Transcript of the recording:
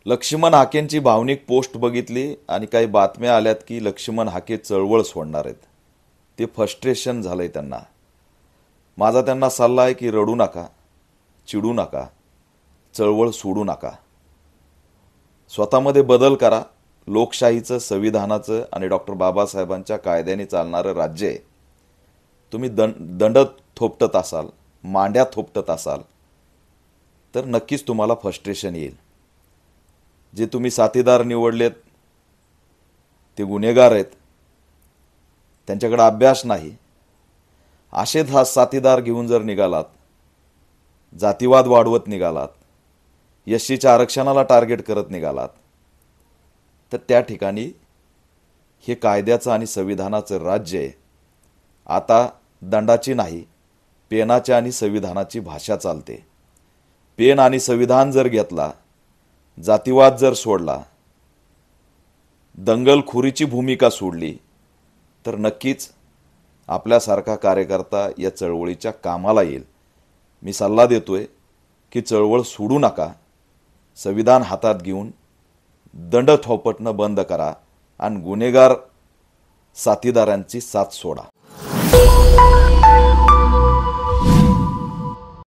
लक्ष्मण हाकेंची भावनिक पोस्ट बघितली आणि काही बातम्या आल्यात की लक्ष्मण हाके चळवळ सोडणार आहेत. ते फ्रस्ट्रेशन झालंय त्यांना. माझा त्यांना सल्ला आहे की रडू नका, चिडू नका, चळवळ सोडू नका. स्वतःमध्ये बदल करा. लोकशाहीचं, संविधानाचं आणि डॉक्टर बाबासाहेबांच्या कायद्याने चालणारं राज्य आहे. तुम्ही दंड थोपटत असाल, मांड्या थोपटत असाल तर नक्कीच तुम्हाला फ्रस्ट्रेशन येईल. जे तुम्ही साथीदार निवडलेत ते गुन्हेगार आहेत, त्यांच्याकडे अभ्यास नाही. असेच हा साथीदार घेऊन जर निघालात, जातीवाद वाढवत निघालात, एससीच्या आरक्षणाला टार्गेट करत निघालात तर त्या ठिकाणी हे कायद्याचं आणि संविधानाचं राज्य आहे. आता दंडाची नाही, पेनाची आणि संविधानाची भाषा चालते. पेन आणि संविधान जर घेतला, जातीवाद जर सोडला, दंगलखोरीची भूमिका सोडली तर नक्कीच आपल्यासारखा कार्यकर्ता या चळवळीच्या कामाला येईल. मी सल्ला देतोय की चळवळ सोडू नका. संविधान हातात घेऊन दंड थोपटणं बंद करा आणि गुन्हेगार साथीदारांची साथ सोडा.